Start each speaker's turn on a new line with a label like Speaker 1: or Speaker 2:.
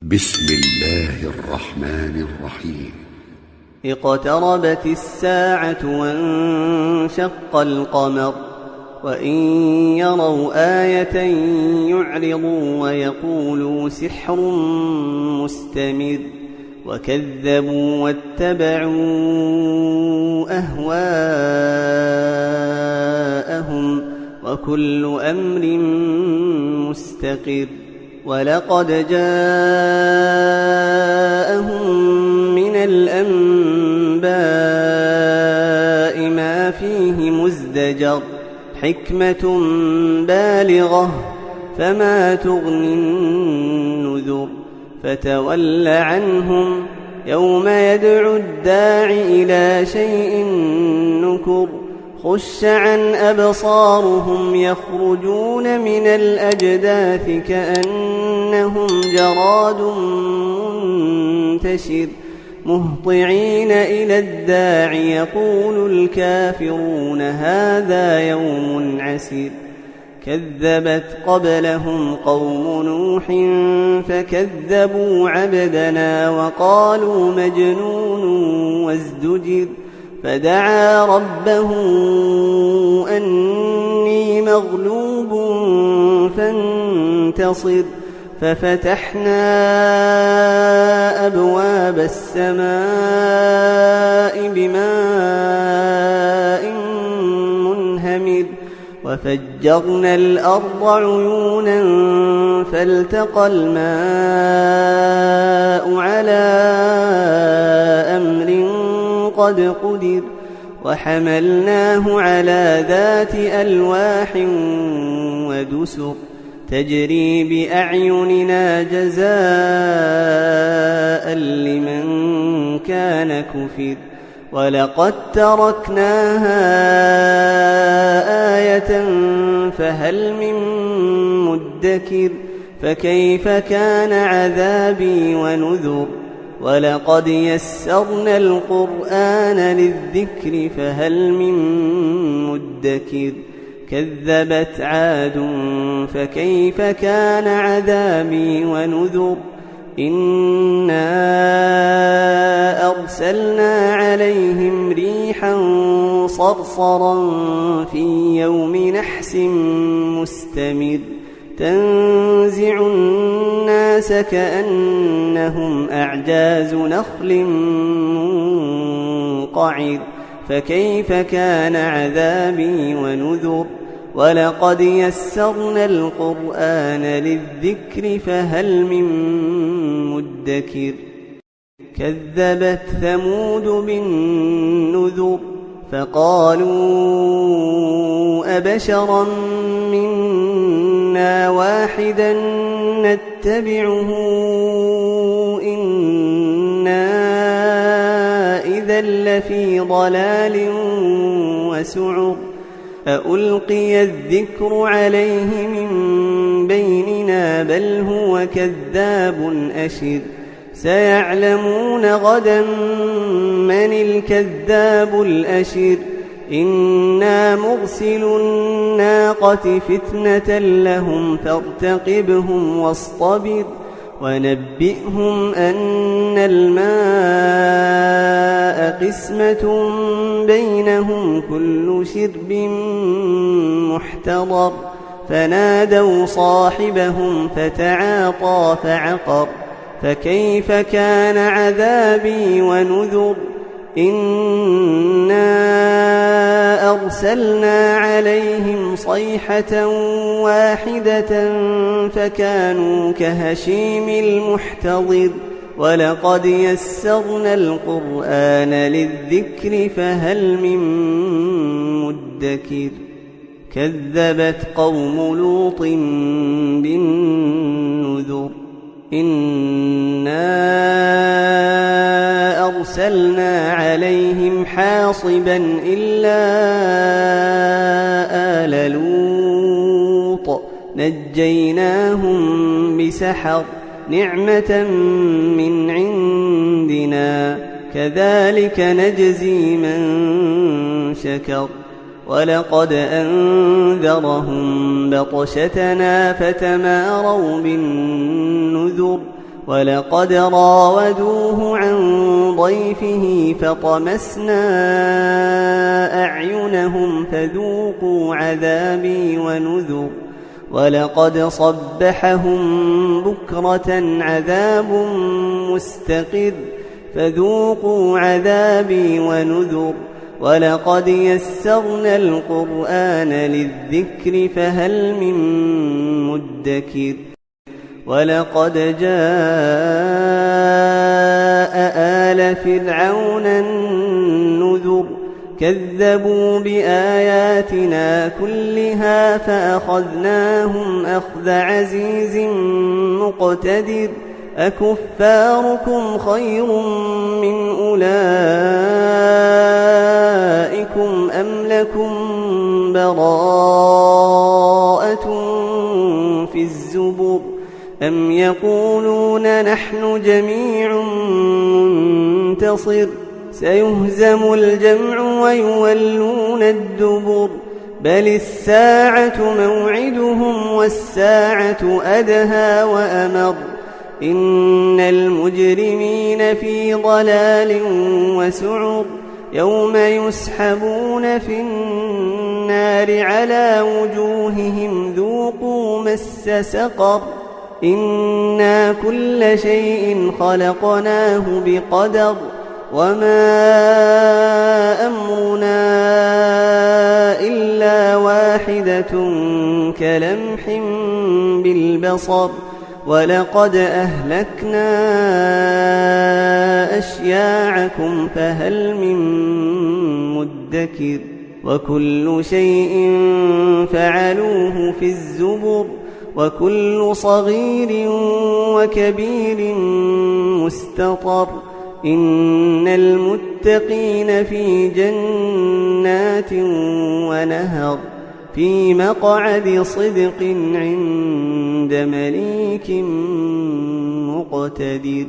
Speaker 1: بسم الله الرحمن الرحيم.
Speaker 2: اقتربت الساعة وانشق القمر وإن يروا آية يعرضوا ويقولوا سحر مستمر وكذبوا واتبعوا أهواءهم وكل أمر مستقر. ولقد جاءهم من الأنباء ما فيه مزدجر حكمة بالغة فما تغني النذر. فتول عنهم يوم يدعو الداع إلى شيء نكر. خش عن أبصارهم يخرجون من الأجداث كأنهم جراد منتشر مهطعين إلى الداع يقول الكافرون هذا يوم عسير. كذبت قبلهم قوم نوح فكذبوا عبدنا وقالوا مجنون وازدجر. فدعا ربه أني مغلوب فانتصر. ففتحنا أبواب السماء بماء منهمر وفجرنا الأرض عيونا فالتقى الماء على أمر قد قدر. وحملناه على ذات ألواح ودسر تجري بأعيننا جزاء لمن كان كفر. ولقد تركناها آية فهل من مدكر. فكيف كان عذابي ونذر. ولقد يسرنا القرآن للذكر فهل من مدكر. كذبت عاد فكيف كان عذابي ونذر. إنا أرسلنا عليهم ريحا صرصرا في يوم نحس مستمر تنزع الناس كأنهم أعجاز نخل منقعر. فكيف كان عذابي ونذر. ولقد يسرنا القرآن للذكر فهل من مدكر. كذبت ثمود بالنذر فقالوا أبشرا منا واحدا نتبعه إنا إذا لفي ضلال وسعر. أألقي الذكر عليه من بيننا بل هو كذاب أشر. سيعلمون غدا من الكذاب الأشر. إنا مرسل الناقة فتنة لهم فارتقبهم واصطبر. ونبئهم أن الماء قسمة بينهم كل شرب محتضر. فنادوا صاحبهم فتعاطى فعقر. فكيف كان عذابي ونذر. إنا أرسلنا عليهم صيحة واحدة فكانوا كهشيم المحتضر. ولقد يسرنا القرآن للذكر فهل من مدكر. كذبت قوم لوط بالنذر. إنا أرسلنا عليهم حاصبا إلا آل لوط نجيناهم بسحر نعمة من عندنا كذلك نجزي من شكر. ولقد أنذرهم بطشتنا فتماروا بالنذر ولقد راودوه عن ضيفه فطمسنا أعينهم فذوقوا عذابي ونذر ولقد صبحهم بكرة عذاب مستقر فذوقوا عذابي ونذر ولقد يسرنا القرآن للذكر فهل من مدكر ولقد جاء آل فرعون النذر كذبوا بآياتنا كلها فأخذناهم أخذ عزيز مقتدر أكفاركم خير من أولئكم أم لكم براءة في الزبر أم يقولون نحن جميع منتصر سيهزم الجمع ويولون الدبر بل الساعة موعدهم والساعة أدهى وأمر إن المجرمين في ضلال وسعر يوم يسحبون في النار على وجوههم ذوقوا مس سقر إنا كل شيء خلقناه بقدر وما أمرنا إلا واحدة كلمح بالبصر ولقد أهلكنا أشياعكم فهل من مدكر وكل شيء فعلوه في الزبر وكل صغير وكبير مستطر إن المتقين في جنات ونهر في مقعد صدق عند مليك مقتدر.